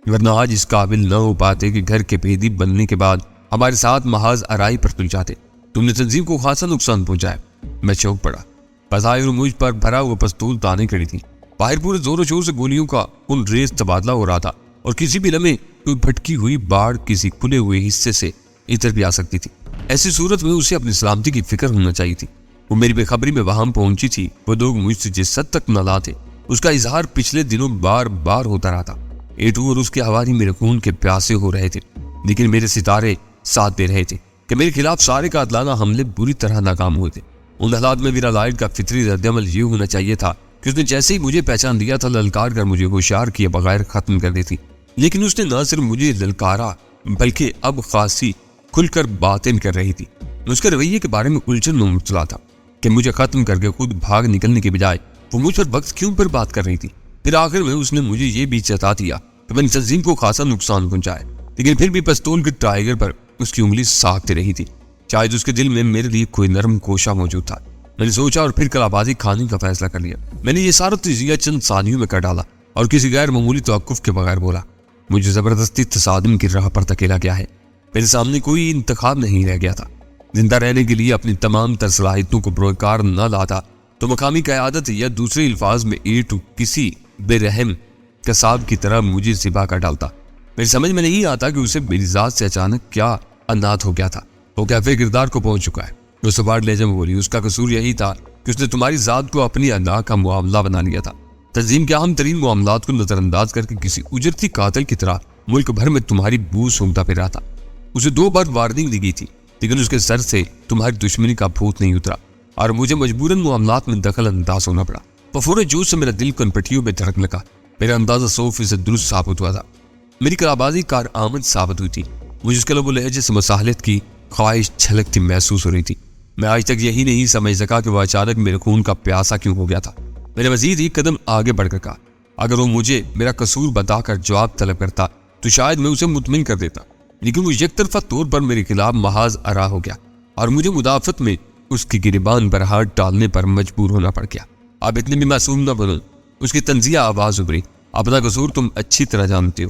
ورنہ آج اس قابل نہ ہو پاتے کہ گھر کے بھیدی بننے کے بعد ہمارے ساتھ محاذ آرائی پر تل جاتے۔ تم نے تنظیم کو خاصا نقصان پہنچایا۔ میں چوک پڑا۔ بظاہر مجھ پر بھرا ہوا پستول تانے کھڑی تھی۔ باہر پورے زور و شور سے گولیوں کا ان ریز تبادلہ ہو رہا تھا اور کسی بھی لمحے کوئی بھٹکی ہوئی باڑ کسی کھلے ہوئے حصے سے ادھر بھی آ سکتی تھی۔ ایسی صورت میں اسے اپنی سلامتی کی فکر ہونا چاہیے تھی۔ وہ میری بے خبری میں وہاں پہنچی تھی۔ وہ لوگ مجھ سے جس حد تک نالاں تھے اس کا اظہار پچھلے دنوں بار بار ہوتا رہا تھا۔ ایٹو اور اس کے حواری میرے خون کے پیاسے ہو رہے تھے، لیکن میرے ستارے ساتھ دے رہے تھے کہ میرے خلاف سارے قاتلانہ حملے بری طرح ناکام ہوئے تھے۔ ان حالات میں میرا لائٹ کا فطری رد عمل یہ ہونا چاہیے تھا کہ اس نے جیسے ہی مجھے پہچان دیا تھا للکار کر مجھے ہوشیار کیے بغیر ختم کر دی تھی، لیکن اس نے نہ صرف مجھے للکارا بلکہ اب خاصی کھل کر باتیں کر رہی تھی۔ اس کے رویے کے بارے میں الجھن میں مبتلا تھا کہ مجھے ختم کر کے خود بھاگ نکلنے کے بجائے وہ مجھ پر وقت کیوں پر بات کر رہی تھی۔ پھر آخر میں اس نے مجھے یہ بھی چتا دیا کہ میں نے تنظیم کو خاصا نقصان پہنچایا، لیکن پھر بھی پستول کے ٹائگر پر اس کی انگلی ساکھتی رہی تھی۔ شاید اس کے دل میں میرے لیے کوئی نرم کوشہ موجود تھا۔ میں نے سوچا اور پھر کلابازی کھانے کا فیصلہ کر لیا۔ میں نے یہ سارا تجزیہ چند ثانیوں میں کر ڈالا اور کسی غیر معمولی توقف کے بغیر بولا، مجھے زبردستی تصادم کی راہ پر دھکیلا گیا ہے۔ میرے سامنے کوئی انتخاب نہیں رہ گیا تھا۔ زندہ رہنے کے لیے اپنی تمام تر صلاحیتوں کو بروکار نہ لاتا تو مقامی قیادت یا دوسرے الفاظ میں ایٹو کسی بے رحم قصاب کی طرح مجھے ذبح کر ڈالتا۔ میری سمجھ میں نہیں آتا کہ اسے میری ذات سے اچانک کیا انات ہو گیا تھا۔ وہ کیفے کردار کو پہنچ چکا ہے۔ وہ سپاٹ لہجے میں بولی، اس کا قصور یہی تھا کہ اس نے تمہاری ذات کو اپنی ادا کا معاملہ بنا لیا تھا۔ تنظیم کے اہم ترین معاملات کو نظر انداز کر کے کسی اجرتی قاتل کی طرح ملک بھر میں تمہاری بو سونگتا پھر رہا تھا۔ اسے 2 بار وارننگ دی گئی تھی، لیکن اس کے سر سے تمہاری دشمنی کا بھوت نہیں اترا اور مجھے مجبوراً معاملات میں دخل انداز ہونا پڑا۔ پفور جوش سے میرا دل کنپٹیوں میں دھڑکنے لگا۔ میرا اندازہ 100% درست ثابت ہوا تھا۔ میری کلابازی کار آمد ثابت ہوئی تھی۔ مجھے اس قلب و لہجے سے مصالحت کی خواہش چھلکتی محسوس ہو رہی تھی۔ میں آج تک یہی نہیں سمجھ سکا کہ وہ اچانک میرے خون کا پیاسا کیوں ہو گیا تھا۔ میں نے مزید ایک قدم آگے بڑھ کر کہا، اگر وہ مجھے میرا قصور بتا کر جواب طلب کرتا تو شاید میں اسے مطمئن کر دیتا، لیکن وہ یک طرفہ طور پر میرے خلاف محاذ آرا ہو گیا اور مجھے مدافعت میں اس کی گریبان پر ہاتھ ڈالنے پر مجبور ہونا پڑ گیا۔ آپ اتنے بھی معصوم نہ بنو۔ اس کی طنزیہ آواز ابھری، اپنا قصور تم اچھی طرح جانتے ہو۔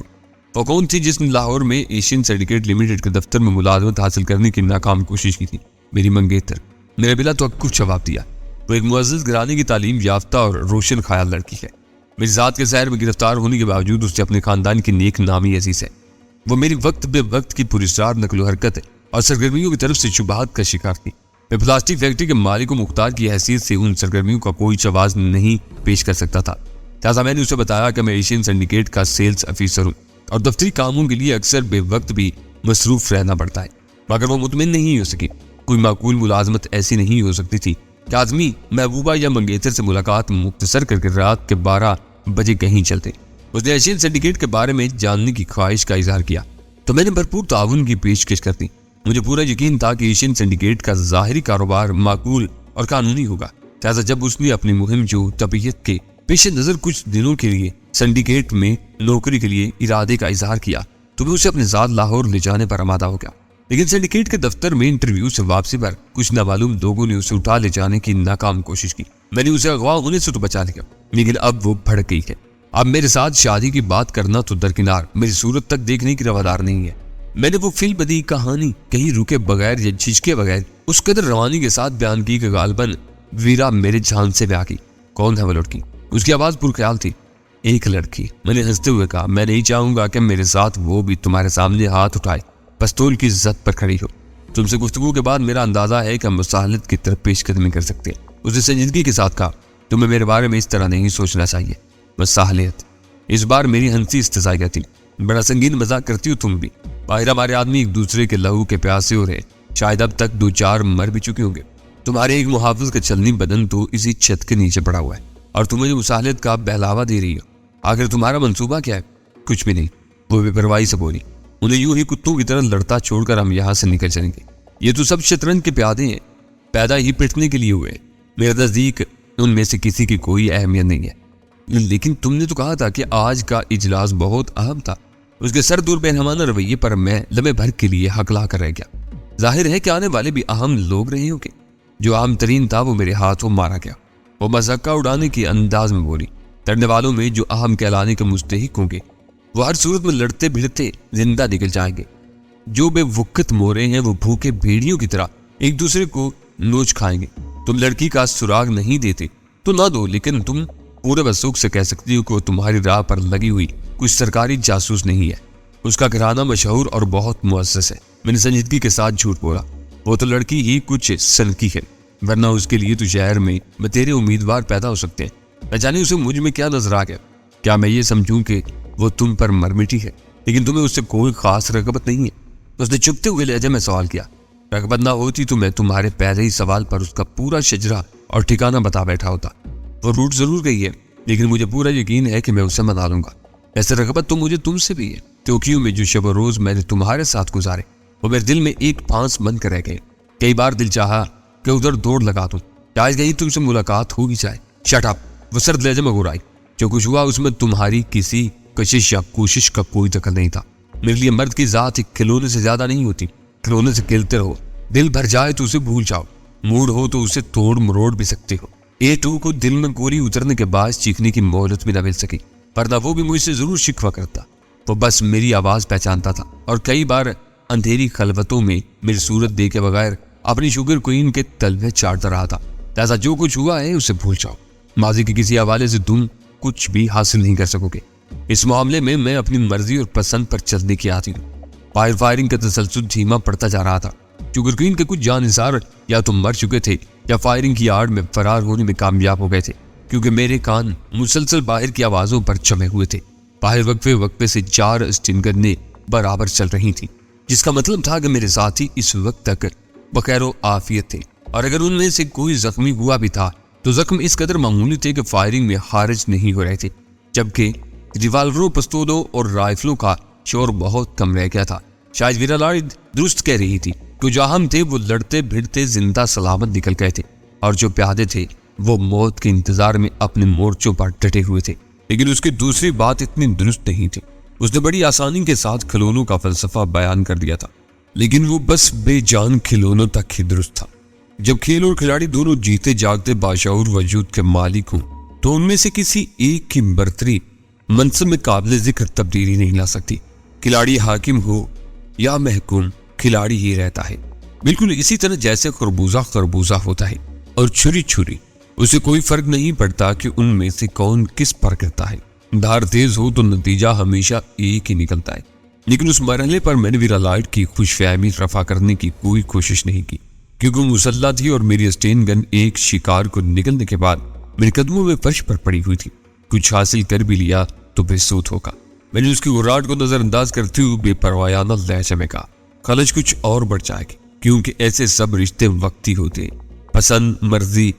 وہ کون تھی جس نے لاہور میں ایشین سینڈیکیٹ لمیٹڈ کے دفتر میں ملازمت حاصل کرنے کی ناکام کوشش کی تھی؟ میری منگیتر۔ میرے بلا توقف جواب دیا، وہ ایک معزز گھرانے کی تعلیم یافتہ اور روشن خیال لڑکی ہے۔ میری ذات کے سحر میں گرفتار ہونے کے باوجود اس سے اپنے خاندان کی نیک نامی عزیز ہے۔ وہ میری وقت بے وقت کی پراسرار نقل و حرکت اور سرگرمیوں کی طرف سے شبہات کا شکار تھی۔ میں پلاسٹک فیکٹری کے مالک و مختار کی حیثیت سے ان سرگرمیوں کا کوئی جواز نہیں پیش کر سکتا تھا، لہٰذا میں نے اسے بتایا کہ میں ایشین سینڈیکیٹ کا سیلز افیسر ہوں اور دفتری کاموں کے لیے اکثر بے وقت بھی مصروف رہنا پڑتا ہے۔ مگر وہ مطمئن نہیں ہو سکی۔ کوئی معقول ملازمت ایسی نہیں ہو سکتی تھی کہ آدمی محبوبہ یا منگیتر سے ملاقات مختصر کر کے رات کے 12 بجے کہیں چلتے۔ اس نے ایشین سینڈیکیٹ کے بارے میں جاننے کی خواہش کا اظہار کیا تو میں نے بھرپور تعاون کی پیشکش کر دی۔ مجھے پورا یقین تھا کہ ایشین سینڈیکیٹ کا ظاہری کاروبار معقول اور قانونی ہوگا، لہٰذا جب اس نے اپنی مہم جو طبیعت کے پیش نظر کچھ دنوں کے لیے سینڈیکیٹ میں نوکری کے لیے ارادے کا اظہار کیا تو میں اسے اپنے ذات لاہور لے جانے پر آمادہ ہو گیا۔ لیکن سینڈیکیٹ کے دفتر میں انٹرویو سے واپسی پر کچھ نامعلوم لوگوں نے اسے اٹھا لے جانے کی ناکام کوشش کی۔ میں نے اسے اغوا ہونے سے تو بچا لیا، لیکن اب وہ بھڑک گئی ہے۔ اب میرے ساتھ شادی کی بات کرنا تو درکنار، میری صورت تک دیکھنے کی روادار نہیں ہے۔ میں نے وہ فل بدی کہانی کہیں رکے بغیر یا جھجکے بغیر اس قدر روانی کے ساتھ بیان کی کہ غالباً ویرا میرے جان سے بیا کی۔ کون ہے وہ لڑکی؟ اس کی آواز پرخیال تھی۔ ایک لڑکی، میں نے ہنستے ہوئے کہا، میں نہیں چاہوں گا کہ میرے ساتھ وہ بھی تمہارے سامنے ہاتھ اٹھائے پستول کی زد پر کھڑی ہو۔ تم سے گفتگو کے بعد میرا اندازہ ہے کہ ہم مصالحت کی طرف پیش قدمی کر سکتے ہیں۔ اس نے سنجیدگی کے ساتھ کہا، تمہیں میرے بارے میں اس طرح نہیں سوچنا چاہیے۔ مصالحت، اس بار میری ہنسی استضائیہ تھی۔ بڑا سنگین مذاق کرتی ہو تم بھی۔ باہر ہمارے آدمی ایک دوسرے کے لہو کے پیاسے ہو رہے، شاید اب تک 2-4 مر بھی چکے ہوں گے۔ تمہارے ایک محافظ کا چلنی بدن تو اسی چھت کے نیچے پڑا ہوا ہے اور تمہیں جو مصالحت کا بہلاوا دے رہی ہو۔ آخر تمہارا منصوبہ کیا ہے؟ کچھ بھی نہیں، وہ بے پرواہی سے بولی۔ انہیں یوں ہی کتوں کی طرح لڑتا چھوڑ کر ہم یہاں سے نکل چلیں گے۔ یہ تو سب شطرنج کے پیادے ہیں، پیدا ہی پٹنے کے لیے ہوئے۔ میرے نزدیک ان میں سے کسی کی کوئی اہمیت نہیں ہے۔ لیکن تم نے تو کہا تھا کہ آج کا اجلاس بہت اہم تھا۔ اس کے سر دور بہنامانہ رویے پر میں لمحے بھر کے لیے ہکلا کر رہ گیا۔ ظاہر ہے کہ آنے والے بھی اہم لوگ رہے ہوں گے۔ جو اہم ترین تھا وہ میرے ہاتھوں مارا گیا۔ وہ مذاقہ اڑانے کے انداز میں بولی، لڑنے والوں میں جو اہم کہلانے کے مستحق ہوں گے وہ ہر صورت میں لڑتے بھڑتے زندہ نکل جائیں گے۔ جو بے وقت مورے ہیں وہ بھوکے بھیڑیوں کی طرح ایک دوسرے کو نوچ کھائیں گے۔ تم لڑکی کا سراغ نہیں دیتے تو نہ دو، لیکن تم پورے بسوخ سے کہہ سکتی ہو کہ وہ تمہاری راہ پر لگی ہوئی کچھ سرکاری جاسوس نہیں ہے۔ اس کا گھرانہ مشہور اور بہت معزز ہے۔ میں نے سنجیدگی کے ساتھ جھوٹ بولا۔ وہ تو لڑکی ہی کچھ سنکی ہے، ورنہ اس کے لیے تو شہر میں تیرے امیدوار پیدا ہو سکتے ہیں۔ نہ جانے اسے مجھ میں کیا نظر آ گیا۔ کیا میں یہ سمجھوں کہ وہ تم پر مرمٹی ہے لیکن تمہیں اس سے کوئی خاص رغبت نہیں ہے؟ اس نے چپتے ہوئے لہجے میں سوال کیا۔ رغبت نہ ہوتی تو میں تمہارے پہلے ہی سوال پر اس کا پورا شجرہ اور ٹھکانہ بتا بیٹھا ہوتا۔ وہ روٹ ضرور گئی ہے لیکن مجھے پورا یقین ہے کہ میں اسے منا لوں گا۔ ایسے رغبت تو مجھے تم سے بھی ہے۔ ٹوکیو میں جو شب و روز میں نے تمہارے ساتھ گزارے وہ میرے دل میں ایک پھانس بن کر رہ گئے۔ کئی بار دل چاہا کہ ادھر دوڑ لگا دوں، شاید کہیں تم سے ملاقات ہو ہی جائے۔ Shut up! وہ سرد لہجے میں گرائی۔ جو کچھ ہوا اس میں تمہاری کسی کشش یا کوشش کا کوئی دخل نہیں تھا۔ میرے لیے مرد کی ذات ایک کھلونے سے زیادہ نہیں ہوتی۔ کھلونے سے کھیلتے رہو، دل بھر جائے تو اسے بھول جاؤ، موڈ ہو تو اسے توڑ مروڑ بھی سکتے ہو۔ A2 کو دل میں گولی اترنے کے باعث چیخنے کی مہلت بھی نہ مل سکی، ورنہ وہ بھی مجھ سے ضرور شکوہ کرتا۔ وہ بس میری آواز پہچانتا تھا اور کئی بار اندھیری خلوتوں میں میری صورت دیکھے بغیر اپنی شوگر کوئین کے تلوے چاٹتا رہا تھا۔ لہذا جو کچھ ہوا ہے اسے بھول جاؤ۔ ماضی کے کسی حوالے سے تم کچھ بھی حاصل نہیں کر سکو گے۔ اس معاملے میں میں اپنی مرضی اور پسند پر چلنے کی عادی ہوں۔ فائرنگ کا تسلسل دھیما پڑتا جا رہا تھا۔ شوگر کوئین کے کچھ جانثار یا تو مر چکے تھے یا فائرنگ کی آڑ میں فرار ہونے میں کامیاب ہو گئے تھے، کیونکہ میرے کان مسلسل باہر کی آوازوں پر جمے ہوئے تھے۔ باہر وقفے وقفے سے 4 اسٹن گنیں برابر چل رہی تھیں، جس کا مطلب تھا کہ میرے ساتھی اس وقت تک بخیر و عافیت تھے، اور اگر ان میں سے کوئی زخمی ہوا بھی تھا تو زخم اس قدر معمولی تھے کہ فائرنگ میں خارج نہیں ہو رہے تھے، جبکہ ریوالوروں، پستولوں اور رائفلوں کا شور بہت کم رہ گیا تھا۔ شاید ویرا لائٹ درست کہہ رہی تھی کہ جہاں ہم تھے وہ لڑتے بھڑتے زندہ سلامت نکل گئے تھے، اور جو پیادے تھے وہ موت کے انتظار میں اپنے مورچوں پر ڈٹے ہوئے تھے۔ لیکن اس کی دوسری بات اتنی درست نہیں تھی۔ اس نے بڑی آسانی کے ساتھ کھلونوں کا فلسفہ بیان کر دیا تھا، لیکن وہ بس بے جان کھلونوں تک ہی درست تھا۔ جب کھیل اور کھلاڑی دونوں جیتے جاگتے باشعور وجود کے مالک ہوں تو ان میں سے کسی ایک کی برتری منصب میں قابل ذکر تبدیلی نہیں لا سکتی۔ کھلاڑی حاکم ہو یا محکوم، کھلاڑی ہی رہتا ہے، بالکل اسی طرح جیسے خربوزہ خربوزہ ہوتا ہے اور چھری چھری۔ اسے کوئی فرق نہیں پڑتا کہ ان میں سے کون کس پر کرتا ہے۔ دھار تیز ہو تو نتیجہ ہمیشہ ایک ہی نکلتا ہے۔ لیکن اس مرحلے پر میں نے ویرا لائٹ کی خوش فہمی رفع کرنے کی کوئی کوشش نہیں کی، کیونکہ وہ مسلح تھی اور میری اسٹین گن ایک شکار کو نکلنے کے بعد میرے قدموں میں فرش پر پڑی ہوئی تھی۔ کچھ حاصل کر بھی لیا تو بے سود ہوگا۔ میں نے اس کی غراٹ کو نظر انداز کرتے ہوئے بے پروایانہ لہجے میں کہا، خلج کچھ اور بڑھ جائے گی، کیونکہ ایسے سب رشتے وقتی ہوتے ہیں، پسند، مرضی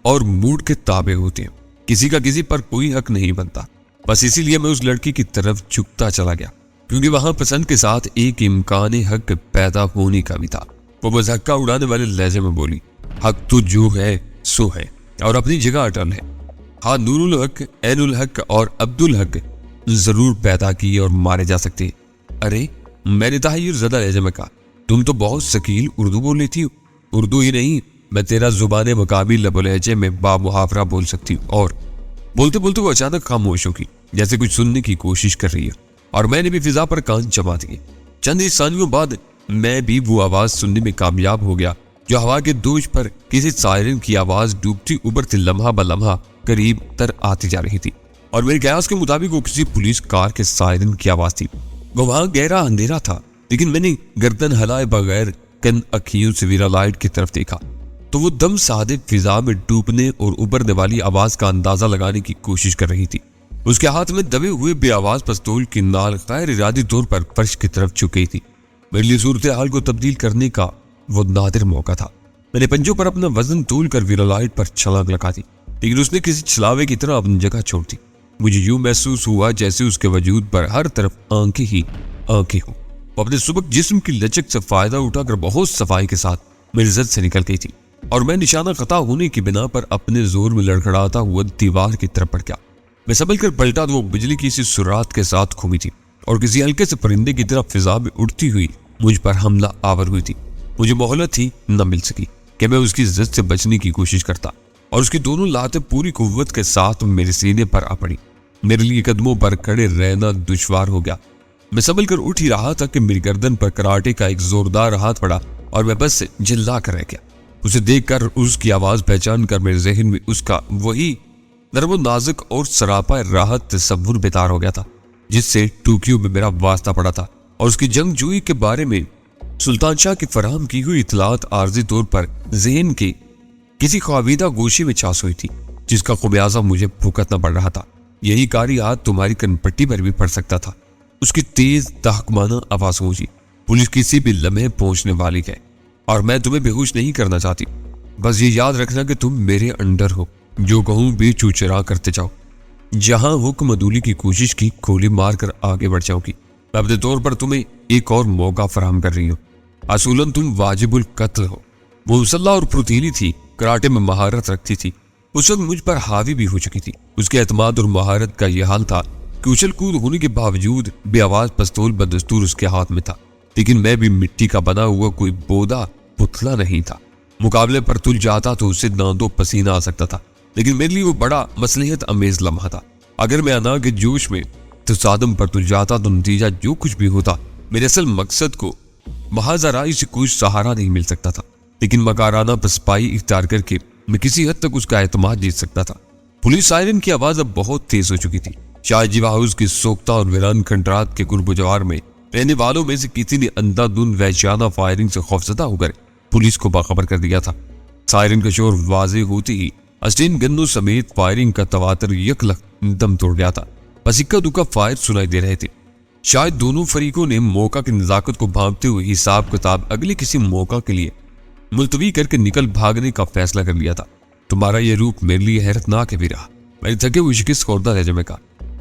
اور موڈ کے تابع ہوتے ہیں۔ کسی کا کسی پر کوئی حق نہیں بنتا۔ بس اسی لیے میں اس لڑکی کی طرف جھکتا چلا گیا، کیونکہ وہاں پسند کے ساتھ ایک امکان حق پیدا ہونے کا بھی تھا۔ وہ بس ہکا اڑانے والے لہجے میں بولی، حق تو جو ہے سو ہے اور اپنی جگہ اٹل ہے۔ ہاں، نور الحق، عین الحق اور عبد الحق ضرور پیدا کیے اور مارے جا سکتے۔ ارے، میں نے تحیر زدہ لہجے میں کہا، تم تو بہت ثقیل اردو بول لیتی ہو۔ اردو ہی نہیں، میں تیرا زبان مقابل لب و لہجے میں با محاورہ بول سکتی ہوں۔ اور بولتے بولتے وہ اچانک خاموش ہو گئی، جیسے کچھ سننے کی کوشش کر رہی ہے، اور میں نے بھی فضا پر کان جما دیے۔ چند ہی ثانیوں بعد میں بھی وہ آواز سننے میں کامیاب ہو گیا جو ہوا کے دوش پر کسی سائرن کی آواز ڈوبتی ابھرتی لمحہ بلمحہ قریب تر آتی جا رہی تھی، اور میرے قیاس کے مطابق وہ کسی پولیس کار کے سائرن کی آواز تھی۔ وہ وہاں گہرا اندھیرا تھا، لیکن میں نے گردن ہلائے بغیر کن اکھیوں سے ویرا لائٹ کی طرف دیکھا تو وہ دم سادے فضا میں ڈوبنے اور ابھرنے والی آواز کا اندازہ لگانے کی کوشش کر رہی تھی۔ اس کے ہاتھ میں دبے ہوئے بے آواز پستول کی نال غیر ارادی طور پر فرش کی طرف جھک گئی تھی۔ میرے لیے صورتحال کو تبدیل کرنے کا وہ نادر موقع تھا۔ میں نے پنجوں پر اپنا وزن تول کر ویرا لائٹ پر چھلانگ لگا دی، لیکن اس نے کسی چھلاوے کی طرح اپنی جگہ چھوڑ دی۔ مجھے یوں محسوس ہوا جیسے اس کے وجود پر ہر طرف آنکھیں ہی آنکھیں ہوں۔ وہ اپنے سبک جسم کی لچک سے فائدہ اٹھا کر بہت صفائی کے ساتھ میری زد سے نکل گئی تھی، اور میں نشانہ خطا ہونے کی بنا پر اپنے زور میں لڑکھڑاتا ہوا دیوار کی طرف بڑھ گیا۔ میں سنبھل کر پلٹا تو وہ بجلی کی سی سرعت کے ساتھ گھومی تھی اور کسی ہلکے سے پرندے کی طرح فضا میں اڑتی ہوئی مجھ پر حملہ آور ہوئی تھی۔ مجھے مہلت ہی نہ مل سکی کہ میں اس کی زد سے بچنے کی کوشش کرتا، اور اس کی دونوں لاتیں پوری قوت کے ساتھ میرے سینے پر آ پڑی۔ میرے لیے قدموں پر کھڑے رہنا دشوار ہو گیا۔ میں سنبھل کر اٹھ ہی رہا تھا کہ میری گردن پر کراٹے کا ایک زوردار ہاتھ پڑا اور میں بس جلا کر رہ گیا۔ اسے دیکھ کر، اس کی آواز پہچان کر میرے ذہن میں اس کا وہی نرم و نازک اور سراپا راحت تصور بیدار ہو گیا تھا جس سے ٹوکیو میں میرا واسطہ پڑا تھا، اور اس کی جنگجوئی کے بارے میں سلطان شاہ کی فراہم کی ہوئی اطلاعات عارضی طور پر ذہن کے کسی خوابیدہ گوشے میں چھا ہوئی تھی جس کا خمیازہ مجھے بھگتنا پڑ رہا تھا۔ یہی کاری ہاتھ تمہاری کن پٹی پر بھی پڑ سکتا تھا۔ اس کی تیز تحکمانہ آواز گونجی۔ پولیس کسی بھی لمحے پہنچنے والی ہے اور میں تمہیں بے ہوش نہیں کرنا چاہتی۔ بس یہ یاد رکھنا کہ تم میرے انڈر ہو، جو کہوں بھی چوچرا کرتے جاؤ۔ جہاں حکم عدولی کی کوشش کی گولی مار کر آگے بڑھ جاؤ گی۔ میں اپنے طور پر تمہیں ایک اور موقع فراہم کر رہی ہوں۔ اصولاً تم واجب القتل ہو۔ وہ مسلح اور پھرتیلی تھی، کراٹے میں مہارت رکھتی تھی، اس وقت مجھ پر حاوی بھی ہو چکی تھی۔ اس کے اعتماد اور مہارت کا یہ حال تھا کہ اچھل کود ہونے کے باوجود بے آواز پستول بدستور اس کے ہاتھ میں تھا، لیکن میں بھی مٹی کا بنا ہوا کوئی بودا پتلا نہیں تھا۔ مقابلے پر تل جاتا تو اس سے داندوں پسینہ آ سکتا تھا، لیکن میرے لیے وہ بڑا مصلحت امیز لمحہ تھا۔ اگر میں انا کے جوش میں تصادم پر تل جاتا تو نتیجہ جو کچھ بھی ہوتا، میرے اصل مقصد کو محض آرائی سے کوئی سہارا نہیں مل سکتا تھا، لیکن مکارانہ پسپائی اختیار کر کے میں کسی حد تک اس کا اعتماد جیت سکتا تھا۔ پولیس سائرن کی آواز اب بہت تیز ہو چکی تھی۔ شاید جیوا ہاؤس کی سوختہ اور ویران کھنڈرات کے قرب و جوار میں رہنے والوں میں سے کسی نے اندھا دھند وحشیانہ فائرنگ سے خوفزدہ ہو کر پولیس کو باخبر کر دیا تھا۔ سائرن کا شور واضح ہوتے ہی اسٹین گنوں سمیت فائرنگ کا تواتر یک لخت دم توڑ گیا تھا۔ بس اکا دکا فائر سنائی دے رہے تھے۔ شاید دونوں فریقوں نے موقع کی نزاکت کو بھانپتے ہوئے حساب کتاب اگلے کسی موقع کے لیے ملتوی کر کے نکل بھاگنے کا فیصلہ کر لیا تھا۔ تمہارا یہ روپ میرے لیے حیرتناک ہے ویرا، میں نے تھکے ہوئے شکست خوردہ لہجے میں کہا۔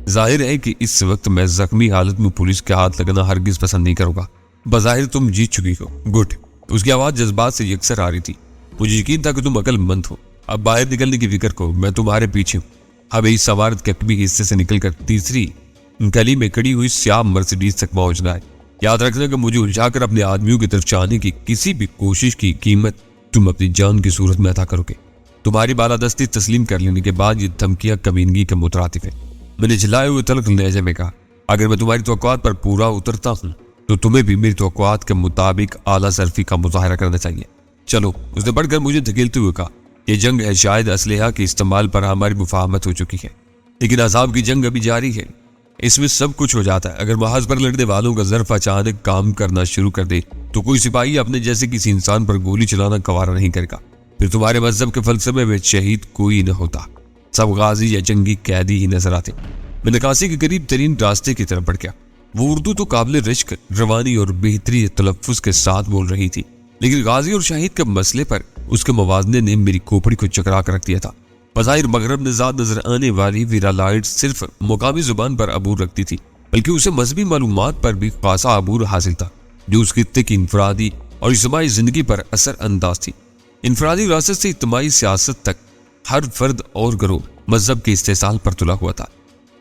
ظاہر ہے کہ اس وقت میں زخمی حالت میں پولیس کے ہاتھ لگنا ہرگز پسند نہیں کروں گا۔ بظاہر تم جیت چکی ہو۔ گڈ۔ اس کی آواز جذبات سے یکسر آ رہی تھی۔ مجھے یقین تھا کہ تم عقل مند ہو۔ اب باہر نکلنے کی فکر کو، میں تمہارے پیچھے ہوں۔ اب اس سوارت کے کبھی حصے سے نکل کر تیسری گلی میں کھڑی ہوئی سیاہ مرسیڈیز تک پہنچنا ہے۔ یاد رکھنا کہ مجھے الجھا کر اپنے آدمیوں کی طرف جانے کی کسی بھی کوشش کی قیمت تم اپنی جان کی صورت میں ادا کرو گے۔ تمہاری بالادستی تسلیم کر لینے کے بعد یہ دھمکیاں کمینگی کے مترادف ہیں۔ میں نے جھلائے ہوئے تلخ لہجے میں کہا، اگر میں تمہاری توقعات پر پورا اترتا ہوں تو تمہیں بھی میری توقعات کے مطابق اعلیٰ ظرفی کا مظاہرہ کرنا چاہیے۔ چلو۔ اس نے بڑھ کر مجھے دھکیلتے ہوئے کہا، یہ جنگ ہے، شاید اسلحہ کے استعمال پر ہماری مفاہمت ہو چکی ہے، لیکن عذاب کی جنگ ابھی جاری ہے۔ اس میں سب کچھ ہو جاتا ہے۔ اگر محاذ پر لڑنے والوں کا ظرف اچانک کام کرنا شروع کر دے تو کوئی سپاہی اپنے جیسے کسی انسان پر گولی چلانا گوارا نہیں کرے گا۔ پھر تمہارے مذہب کے فلسفے میں شہید کوئی نہ ہوتا، سب غازی یا جنگی قیدی ہی نظر آتے۔ میں نکاسی کے قریب ترین راستے کی طرف بڑھ گیا۔ وہ اردو تو قابل رشک، روانی اور بہتری تلفظ کے ساتھ بول رہی تھی، لیکن غازی اور شہید کے مسئلے پر اس کے موازنے نے میری کھوپڑی کو چکرا کر رکھ دیا تھا۔ بظاہر مغرب نژاد نظر آنے والی ویرا لائٹ صرف مقامی زبان پر عبور رکھتی تھی، بلکہ اسے مذہبی معلومات پر بھی خاصا عبور حاصل تھا جو اس خطے کی انفرادی اور اجتماعی زندگی پر اثر انداز تھی۔ انفرادی وراثت سے اجتماعی سیاست تک ہر فرد اور گروہ مذہب کے استحصال پر تلا ہوا تھا۔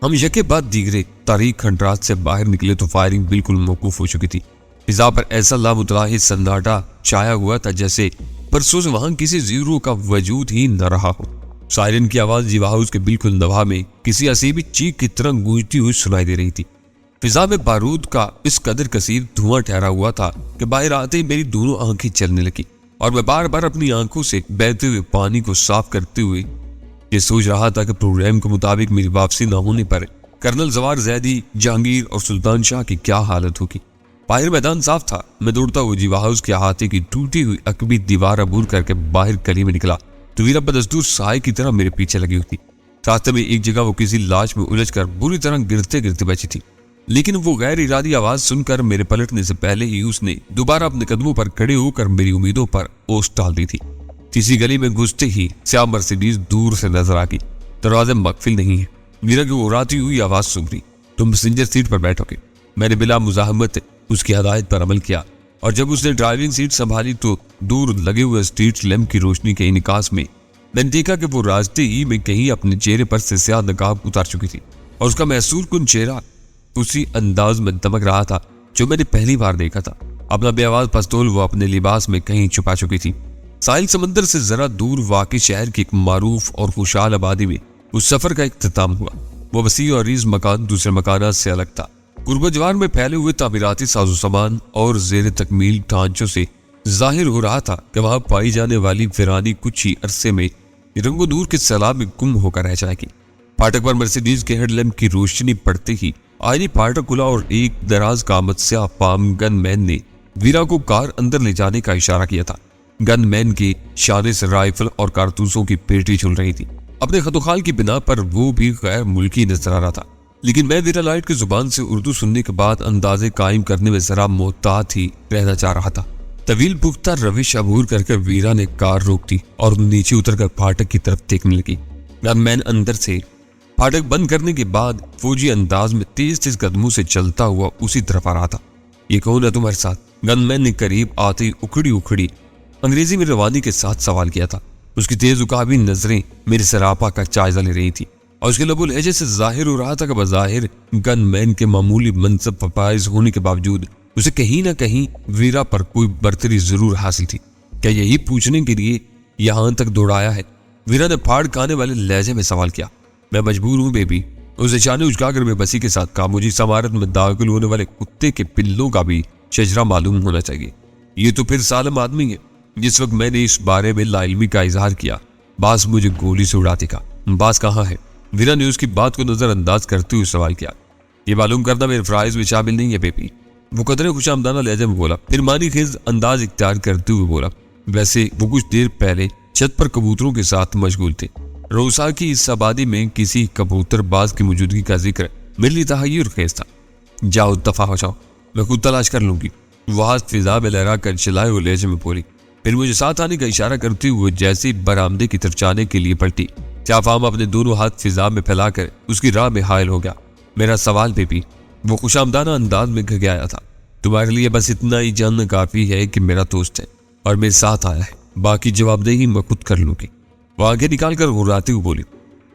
ہم یکے بعد دیگرے تاریخ کھنڈرات سے باہر نکلے تو فائرنگ بالکل موقوف ہو چکی تھی۔ فضا پر ایسا لامتناہی سناٹا چھایا ہوا تھا جیسے برسوں سے وہاں کسی زیرو کا وجود ہی نہ رہا ہو۔ سائرن کی آواز جیوا ہاؤس کے بالکل نواح میں کسی عصیبی چیخ کی طرح گونجتی ہوئی سنائی دے رہی تھی۔ فضا میں بارود کا اس قدر کثیر دھواں ٹھہرا ہوا تھا کہ باہر آتے ہی میری دونوں آنکھیں چلنے لگی اور میں بار بار اپنی آنکھوں سے بہتے ہوئے پانی کو صاف کرتے ہوئے یہ سوچ رہا تھا کہ پروگرام کے مطابق میری واپسی نہ ہونے پر کرنل زوار زیدی، جہانگیر اور سلطان شاہ کی کیا حالت ہوگی۔ باہر میدان صاف تھا۔ میں دوڑتا ہوا جیوا ہاؤس کے احاطے کی ٹوٹی ہوئی عقبی دیوار عبور کر کے باہر گلی میں نکلا تو ویرا بدستور سائے کی طرح میرے پیچھے لگی ہوئی تھی۔ راستے میں ایک جگہ وہ کسی لاش میں الجھ کر بری طرح گرتے گرتے بچی تھی، لیکن وہ غیر ارادی آواز سن کر میرے پلٹنے سے پہلے ہی اس نے دوبارہ اپنے قدموں پر کھڑے ہو کر میری امیدوں پر اوس ڈال دی تھی۔ تیسری گلی میں گھستے ہی سیاہ مرسیڈیز دور سے نظر آ گئی۔ دروازے مقفل نہیں ہے۔ میرا کی اڑاتی ہوئی آواز سن رہی، تم پسنجر سیٹ پر بیٹھو گے۔ میں نے بلا مزاحمت اس کی ہدایت پر عمل کیا اور جب اس نے ڈرائیونگ سیٹ سنبھالی تو دور لگے ہوئے اسٹریٹ لیمپ کی روشنی کے انعکاس میں نے دیکھا کہ وہ راستے ہی میں کہیں اپنے چہرے پر سے سیاہ نقاب اتار چکی تھی اور اس کا محسور کن چہرہ اسی انداز میں دمک رہا تھا جو میں نے پہلی بار دیکھا تھا۔ اپنا بے آواز پستول وہ اپنے لباس میں کہیں چھپا چکی تھی۔ ساحل سمندر سے ذرا دور واقع شہر کی ایک معروف اور خوشحال آبادی میں اس سفر کا اختتام ہوا۔ وہ وسیع اور عریض مکان دوسرے مکانات سے الگ تھا۔ غربت جوار میں پھیلے ہوئے تعمیراتی ساز و سامان اور زیر تکمیل ڈھانچوں سے ظاہر ہو رہا تھا کہ وہاں پائی جانے والی ویرانی کچھ ہی عرصے میں رنگ و نور کے سیلاب میں گم ہو کر رہ جائے گی۔ پھاٹک پر مرسیڈیز کے ہیڈ لیمپ کی روشنی پڑتے ہی آئینی پھاٹک کھلا اور ایک دراز قامت سیاہ فام گن مین نے ویرا کو کار اندر لے جانے کا اشارہ کیا تھا۔ گن مین کے شانے سے رائفل اور کارتوسوں کی پیٹی جھول رہی تھی۔ اپنے خط و خال کی بنا پر وہ بھی غیر ملکی نظر آ رہا تھا، لیکن میں ویرا لائٹ کی زبان سے اردو سننے کے بعد اندازے قائم کرنے میں ذرا محتاط ہی رہنا چاہ رہا تھا۔ طویل پختہ روش عبور کر کے ویرا نے کار روک دی اور نیچے اتر کر پھاٹک کی طرف دیکھنے لگی۔ گن مین اندر سے پھاٹک بند کرنے کے بعد فوجی انداز میں تیز تیز قدموں سے چلتا ہوا اسی طرف آ رہا تھا۔ یہ کون ہے تمہارے ساتھ؟ گن مین نے قریب آتے اکھڑی انگریزی میں روانی کے ساتھ سوال کیا تھا۔ اس کی تیز اکابی نظریں میرے سراپا کا جائزہ لے رہی تھی اور اس کے لب و لہجے سے ظاہر ہو رہا تھا کہ بظاہر گن مین کے معمولی منصب فائز ہونے کے باوجود اسے کہیں نہ کہیں ویرا پر کوئی برتری ضرور حاصل تھی۔ کیا یہی پوچھنے کے لیے یہاں تک دوڑایا ہے؟ ویرا نے پھاڑ کھانے والے لہجے میں سوال کیا۔ میں مجبور ہوں بیبی، اسے چانے اچکا کر بے بسی کے ساتھ کہا۔ مجھے سمارت میں داخل ہونے والے کتے کے پلوں کا بھی شجرہ معلوم ہونا چاہیے۔ یہ تو پھر سالم آدمی ہے۔ جس وقت میں نے اس بارے میں لا علمی کا اظہار کیا، باس مجھے گولی سے اڑا دکھا۔ باس کہاں ہے؟ ویرا نے اس کی بات کو نظر انداز کرتے ہوئے سوال کیا۔ یہ معلوم کرنا میرے فرائض میں شامل نہیں ہے بیبی، وہ قدرے خوش آمدانہ لہجے میں بولا، پھر مانی خیز انداز اختیار کرتے ہوئے بولا۔ ویسے وہ کچھ دیر پہلے چھت پر کبوتروں کے ساتھ مشغول تھے۔ روسا کی اس آبادی میں کسی کبوتر باز کی موجودگی کا ذکر میرے لیے تحیر خیز تھا۔ جاؤ دفع ہو جاؤ، میں خود تلاش کر لوں گی، وہ ہاتھ فضا میں لہرا کر چلائے ہوئے لہجے میں بولی۔ پھر مجھے ساتھ آنے کا اشارہ کرتے ہوئے جیسے برآمدے کی طرف جانے کے لیے پلٹی۔ کیا فام اپنے دونوں ہاتھ فضا میں پھیلا کر اس کی راہ میں حائل ہو گیا۔ میرا سوال بیبی، وہ خوش آمدانہ انداز میں گھگایا تھا، تمہارے لیے بس اتنا ہی جاننا کافی ہے کہ میرا دوست ہے اور میرے ساتھ آیا ہے، باقی جواب دہی میں خود کر لوں گی۔ وہ آگے نکال کر غراتے ہوئے بولی۔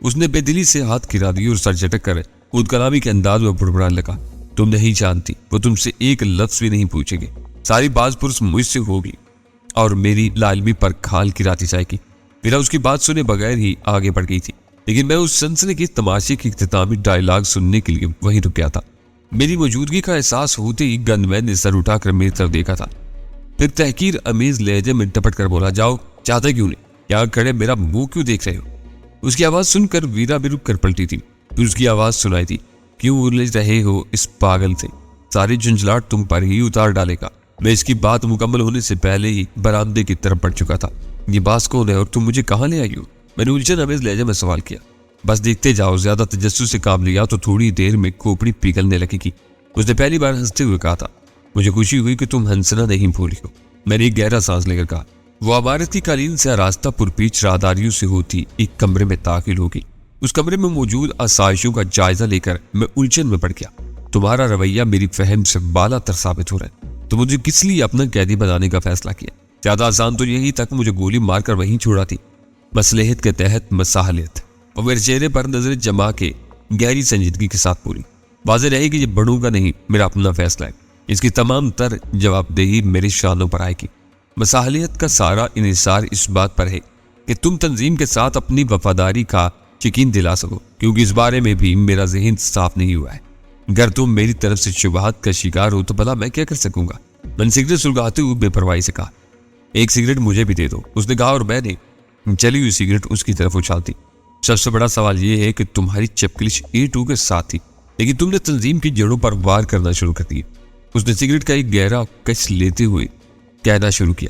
اس نے بے دلی سے ہاتھ گرا دی اور سر جھٹک کر خود کلامی کے انداز میں بڑبڑانے لگا۔ تم نہیں جانتی، وہ تم سے ایک لفظ بھی نہیں پوچھیں گے، ساری باز پرس مجھ سے ہوگی اور میری لا علمی پر کھال گراتی جائے گی۔ میرا اس کی بات سنے بغیر ہی آگے بڑھ گئی تھی، لیکن میں اس سنسنی کی تماشے کی اختتامی ڈائیلاگ سننے کے لیے وہیں رک گیا تھا۔ میری موجودگی کا احساس ہوتے ہی گن مین نے سر اٹھا کر میری طرف دیکھا تھا، پھر تحقیر امیز لہجے میں ٹپٹ کر بولا، جاؤ، چاہتے کیوں نہیں؟ یہاں کھڑے میرا منہ کیوں دیکھ رہے ہو؟ اس کی آواز سن کر ویرا بھی رک کر پلٹی تھی۔ پھر اس کی آواز سنائی تھی، کیوں الجھ رہے ہو اس پاگل سے؟ ساری جھنجھلاٹ تم پر ہی اتار ڈالے گا۔ میں اس کی بات مکمل ہونے سے پہلے ہی برآمدے کی طرف بڑھ چکا تھا۔ یہ باز کون ہے اور تم مجھے کہاں لے آئی ہو؟ میں نے الجھن امیز لہجے میں سوال کیا۔ بس دیکھتے جاؤ، زیادہ تجسس سے کام لیا تو تھوڑی دیر میں کھوپڑی پگھلنے لگے گی۔ اس نے پہلی بار ہنستے ہوئے کہا تھا۔ مجھے خوشی ہوئی کہ تم ہنسنا نہیں بھولی ہو، میں نے ایک گہرا سانس لے کر کہا۔ وہ عمارتی قالین سے آراستہ پرپیچ راہداریوں سے ہوتی ایک کمرے میں داخل ہوگی۔ اس کمرے میں موجود آسائشوں کا جائزہ لے کر میں الجھن میں پڑ گیا۔ تمہارا رویہ میری فہم سے بالا تر ثابت ہو رہا ہے۔ تو مجھے کس لیے اپنا قیدی بنانے کا فیصلہ کیا؟ زیادہ آسان تو یہی تک مجھے گولی مار کر وہیں چھوڑا تھی۔ مصلحت کے تحت مساحلیت، اور میرے چہرے پر نظر جما کے گہری سنجیدگی کے ساتھ بولی۔ واضح رہے کہ یہ بڑوں کا نہیں، میرا اپنا فیصلہ ہے، اس کی تمام تر جواب دہی میرے شانوں پر آئے گی۔ مساحلیت کا سارا انحصار اس بات پر ہے کہ تم تنظیم کے ساتھ اپنی وفاداری کا یقین دلا سکو، کیونکہ اس بارے میں بھی میرا ذہن صاف نہیں ہوا ہے۔ اگر تم میری طرف سے شبہات کا شکار ہو تو بھلا میں کیا کر سکوں گا؟ میں نے سگریٹ سلگاتے ہوئے بے پرواہی سے کہا۔ ایک سگریٹ مجھے بھی دے دو، اس نے کہا، اور میں نے چلی ہوئی سگریٹ اس کی طرف اچھال دی۔ سب سے بڑا سوال یہ ہے کہ تمہاری چپکلش A2 کے ساتھ تھی، لیکن تم نے تنظیم کی جڑوں پر وار کرنا شروع کر دی۔ اس نے سگریٹ کا ایک گہرا کش لیتے ہوئے کہنا شروع کیا۔